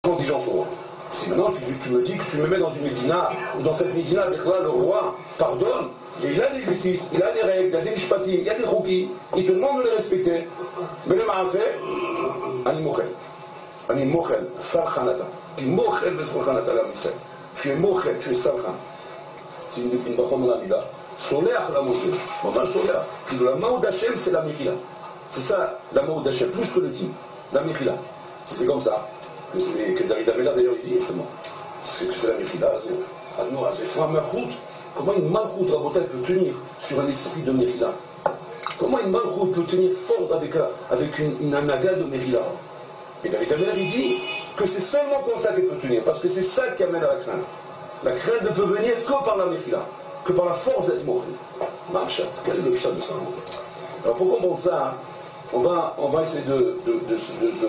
sans exigence au roi. Si maintenant tu me dis que tu me mets dans une médina, ou dans cette médina, avec là, le roi pardonne, et il a des justices, il a des règles, il a des mishpatim, il y a des roukis, il te demande de les respecter. Mais le ma'afé, ani mochel. Ani mochel, sarchanata. Tu mochel de sarchanata, la misère. Tu es mochel, tu es sarchan. C'est une bachon dans la vida. Soleach la mochel. Enfin, soleach. Puis de la maou d'Hachem, c'est la mechila. C'est ça, la maou d'Hachem, plus que le tim. La mechila. C'est comme ça. Que David Avela d'ailleurs il dit justement. C'est la mechila. C'est un malchout. Comment une malchout rabotage peut tenir sur un esprit de mechila? Comment une malchout peut tenir fort avec une anaga de mechila? Et David Avela il dit que c'est seulement comme ça qu'elle peut tenir, parce que c'est ça qui amène à la crainte. La crainte ne peut venir que par la mechila, que par la force d'être mort. Marchat, quel est le chat de ça? Alors pour comprendre ça, on va essayer de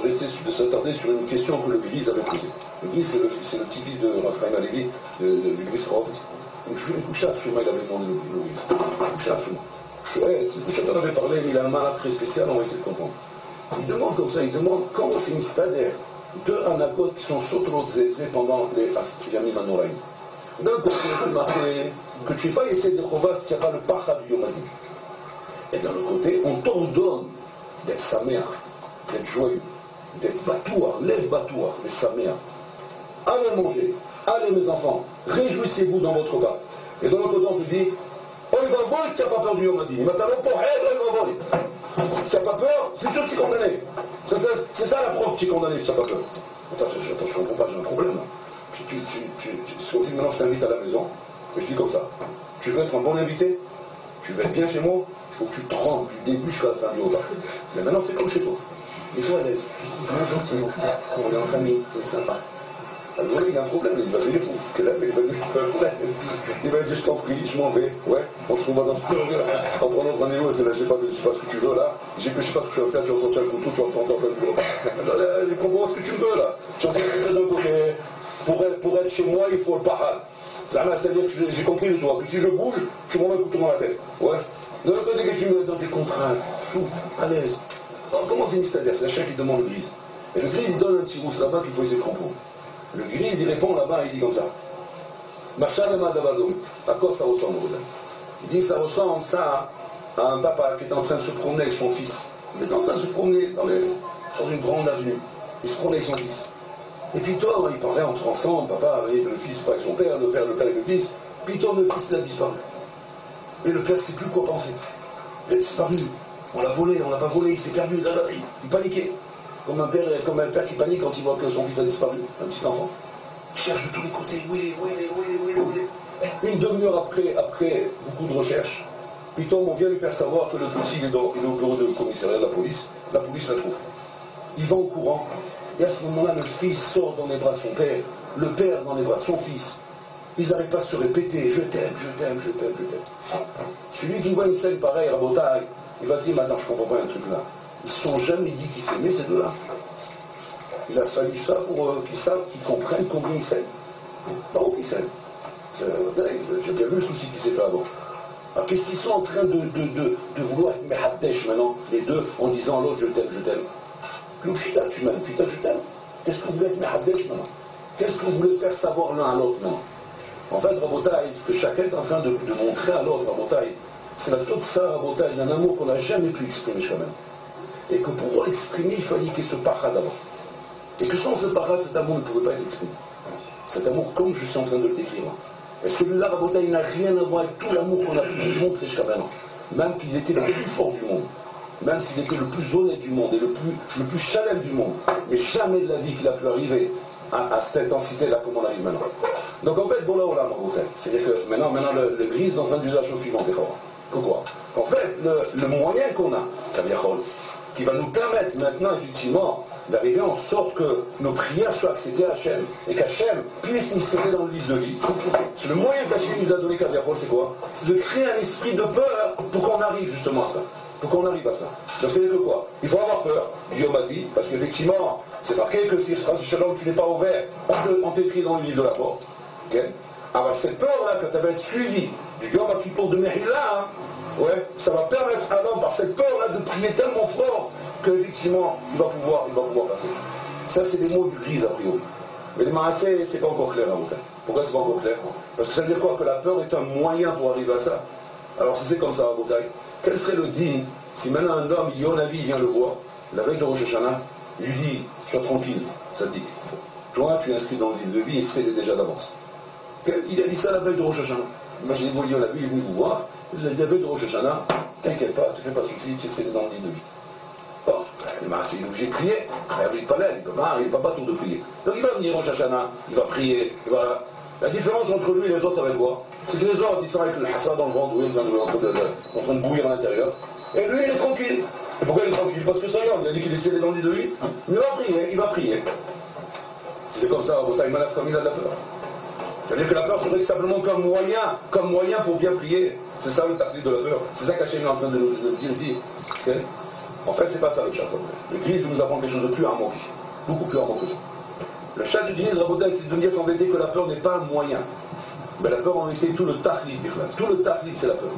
rester, de s'attarder sur une question que le Guise avait posée. Le Guise, c'est le petit Guise de Raphaël Alevi, du Guise Rov. Donc je vais coucher à Souma, il avait demandé le Guise. Coucher à Souma. Le coucher on avait parlé, mais il a un malade très spécial, on va essayer de comprendre. Il demande comme ça, il demande comment c'est une stadère de anakos qui sont sotrotzézé pendant les Yamim Anoraïm. D'un côté, c'est marqué que tu n'es pas essayé de Chovas, tu n'as pas le Pachad du Yomadi. Et d'un autre côté, on t'ordonne d'être sa mère, d'être joyeux, d'être batouar, lève batouar, mais sa mère. Allez manger, allez mes enfants, réjouissez-vous dans votre bas. Et dans l'autre côté, on te dit, oh il va voler, tu n'as pas peur du Yomadi. Il m'a t'allé pour elle, il va voler. Si tu n'as pas peur, c'est toi qui es condamné. C'est ça la preuve que tu es condamné si tu n'as pas peur. Attends, je ne comprends pas, j'ai un problème. C'est comme si maintenant je t'invite à la maison, et je dis comme ça. Tu veux être un bon invité? Tu veux être bien chez moi? Il faut que tu trembles du début jusqu'à la fin du repas. Mais maintenant c'est comme chez toi. Il faut à l'aise. Gentiment. On est en famille, c'est sympa. Alors il y a un problème, il va venir pour que là, il va dire je t'en prie, je m'en vais, ouais, on se revoit dans ce temps en prenant rendez-vous, c'est là, je sais pas ce que tu veux là, je sais pas ce que tu vas faire, tu vas sortir le couteau, tu vas prendre en plein de je comprends ce que tu veux là. Tu vas dire d'un côté, pour être chez moi, il faut le parade. C'est-à-dire que j'ai compris de toi, que si je bouge, tu m'en mets un couteau dans la tête. Ouais. De l'autre côté, que tu me mets dans tes contraintes, à l'aise. Comment c'est une c'est-à-dire? C'est un chien qui demande le grise. Et le grise, il donne un petit rousse là-bas qu'il faut essayer de comprendre. Le grise, il répond là-bas, il dit comme ça. Machan Madavadom. À quoi ça ressemble, Rodan? Il dit ça ressemble ça à un papa qui est en train de se promener avec son fils. Il est en train de se promener sur une grande avenue. Il se promenait avec son fils. Et puis toi, il parlait entre ensemble, papa, le fils pas avec son père, le père avec le fils. Puis toi, le fils, il a disparu. Et le père ne sait plus quoi penser. Il a disparu. On l'a volé, on l'a pas volé, il s'est perdu. Il paniquait. Comme un père qui panique quand il voit que son fils a disparu, un petit enfant. Il cherche de tous les côtés, oui. Une demi-heure après beaucoup de recherches, puis on vient lui faire savoir que le petit il est au bureau de commissariat de la police la trouve. Il va au courant, et à ce moment-là, le fils sort dans les bras de son père, le père dans les bras de son fils. Ils n'arrivent pas à se répéter, je t'aime. Celui qui voit une scène pareille, Rabotaï, il va se dire, mais attends, je comprends pas un truc là. Ils ne se sont jamais dit qu'ils s'aimaient ces deux-là. Il a fallu ça pour qu'ils savent, qu'ils comprennent combien ils s'aiment. Pas où ils s'aiment. J'ai bien vu le souci qui s'est fait avant. Alors qu'est-ce qu'ils sont en train de vouloir être Mehaddesh maintenant, les deux, en disant à l'autre, je t'aime. Pita, tu m'aimes, Pita, je t'aime. Qu'est-ce que vous voulez être Mehaddesh maintenant? Qu'est-ce que vous voulez faire savoir l'un à l'autre maintenant? En fait, Rabotaï, ce que chacun est en train de montrer à l'autre, Rabotaï, c'est la toute ça, Rabotaï, d'un amour qu'on n'a jamais pu exprimer soi-même. Et que pour l'exprimer, il fallait qu'il y ait ce para d'abord. Et que sans ce para, cet amour ne pouvait pas être exprimé. Cet amour, comme je suis en train de le décrire. Et celui-là, Rabotaï, n'a rien à voir avec tout l'amour qu'on a pu montrer jusqu'à maintenant. Même qu'il était le plus fort du monde. Même s'il était le plus honnête du monde et le plus chaleur du monde. Mais jamais de la vie qu'il a pu arriver à cette intensité-là comme on arrive maintenant. Donc en fait, bon là, Rabotaï. C'est-à-dire que maintenant le grise est en train d'usage au suivant, d'accord. Pourquoi? En fait, le moyen qu'on a, Kaviachol, qui va nous permettre maintenant, effectivement, d'arriver en sorte que nos prières soient acceptées à Hachem, et qu'Hachem puisse nous sauver dans le livre de vie. Le moyen qu'Hachem nous a donné, Kaviachol, c'est quoi? C'est de créer un esprit de peur pour qu'on arrive justement à ça. Pour qu'on arrive à ça. Donc c'est de quoi? Il faut avoir peur du Yomadi, parce qu'effectivement, c'est marqué que si Shalom, tu n'es pas ouvert, on t'écrit dans le livre de la mort. Okay? Alors cette peur-là, que tu vas être suivi du Yom Kippour de Mehila, ouais, ça va permettre à l'homme, par cette peur-là, de prier tellement fort qu'effectivement, il va pouvoir passer. Ça, c'est des mots du grise a priori. Mais les Maasé, c'est pas encore clair, hein. Pourquoi c'est pas encore clair? Parce que ça veut dire quoi? Que la peur est un moyen pour arriver à ça. Alors si c'est comme ça, quel serait le digne si maintenant un homme, Yonavi, vient le voir, la veille de Rosh Hashanah, lui dit, sois tranquille, ça te dit. Toi, tu es inscrit dans le livre de vie et c'est déjà d'avance. Il a dit ça la veille de Rosh Hashanah. Imaginez-vous, Yonavi, il est venu vous voir, vous avez dit la veille de Rosh Hashanah, t'inquiète pas, tu fais pas de soucis, tu es scellé dans le livre de vie. Bon, il est obligé de prier, il ne peut pas tout de prier. Donc il va venir Rosh Hashanah, il va prier, il va... La différence entre lui et les autres, ça va être quoi? C'est que les autres, ils sont avec le hassa dans le ventre, oui, en train de bouillir à l'intérieur. Et lui, il est tranquille. Et pourquoi il est tranquille? Parce que ça y est, il a dit qu'il est scellé dans le lit de lui. Il va prier, il va prier. Si c'est comme ça, il malade comme il a de la peur. C'est-à-dire que la peur serait simplement comme moyen pour bien prier. C'est ça le tactique de la peur. C'est ça qu'Hachem est en train de nous dire ici. Okay? En fait, c'est pas ça le chat. Le Christ nous apprend quelque chose de plus armant, beaucoup plus armant que ça. Le chat du Diniz Rabotai, c'est de nous dire qu'en vérité que la peur n'est pas un moyen. Mais la peur en vérité, tout le tachlit, tout le tachlit, c'est la peur.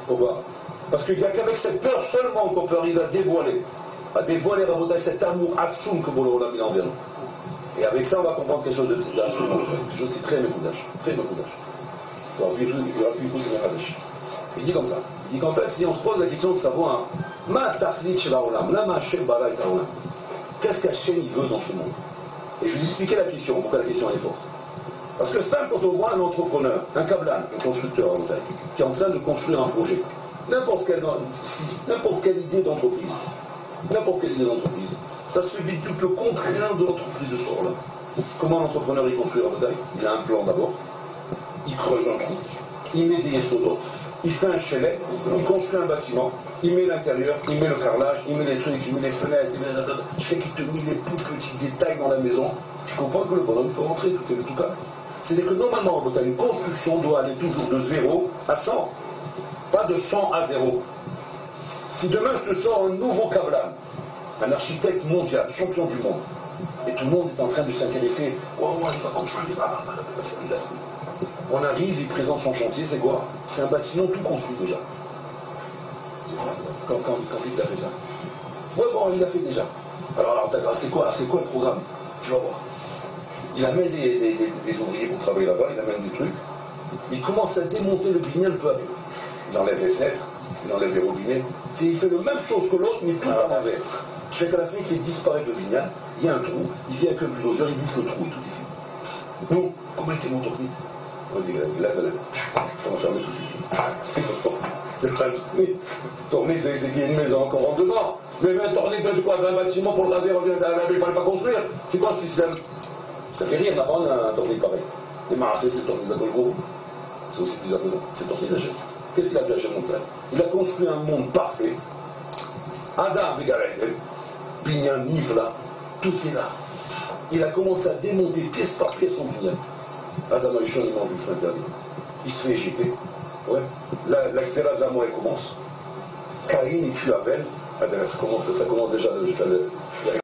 Pourquoi? Parce qu'il n'y a qu'avec cette peur seulement qu'on peut arriver à dévoiler Rabotai, cet amour absolu que Bolo a mis envers nous. Et avec ça, on va comprendre quelque chose de quelque chose qui est très mécoudage. Très mécoudage. Il dit comme ça. Il dit qu'en fait, si on se pose la question de savoir, Ma tachlit shel haolam, lama Hashem bara et haolam. Qu'est-ce qu'Hachem veut dans ce monde? Et je vais vous expliquer la question, pourquoi la question est forte. Parce que c'est simple quand on voit un entrepreneur, un kablan, un constructeur en taille, qui est en train de construire un projet, n'importe quelle idée d'entreprise, ça se vit tout le contraire de l'entreprise de ce genre-là. Comment l'entrepreneur il construit en taille? Il a un plan d'abord, il creuse un trou, il met des yesodot, il fait un chalet, il construit un bâtiment, il met l'intérieur, il met le carrelage, il met les trucs, il met les fenêtres, il met je sais qu'il te met les plus petits détails dans la maison. Je comprends que le bonhomme peut rentrer, tout est le tout cas. C'est-à-dire que normalement, une construction doit aller toujours de 0 à 100, pas de 100 à 0. Si demain je te sors un nouveau kablan, un architecte mondial, champion du monde, et tout le monde est en train de s'intéresser, il va construire, on arrive, il présente son chantier, c'est quoi? C'est un bâtiment tout construit déjà. Quand il a fait ça. Ouais, bon, il l'a fait déjà. Alors c'est quoi le programme? Tu vas voir. Il amène des ouvriers pour travailler là-bas, il amène des trucs. Il commence à démonter le binyan peu à peu. Il enlève les fenêtres, il enlève les robinets. Il fait la même chose que l'autre, mais tout à l'envers. Ce fait qu'à la fin, il fait disparaître le binyan, il y a un trou, il vient avec un bulldozer, il bouche le trou et tout est fait. Non, comment était mon technique? On dit, là, comment ça me soucie? C'est pas tourner c'est une maison encore en dedans. Mais même tourner de quoi d'un bâtiment pour le raser, il ne fallait pas construire. C'est quoi ce système? Ça fait rire d'apprendre un tourner pareil. Les Marseillais, c'est tourner de la gauche. C'est aussi bizarre que ça. C'est tourner de la chef. Qu'est-ce qu'il a fait chez mon père? Il a construit un monde parfait. Adam, regardez, Binyan, Nifla, tout est là. Il a commencé à démonter pièce par pièce son Binyan. Adam Arishon, il mange du feu interdit. Il se fait éjecter. Ouais. La xéra de l'amour, elle commence. Caïn, il tue Abel. Ça commence déjà, il y a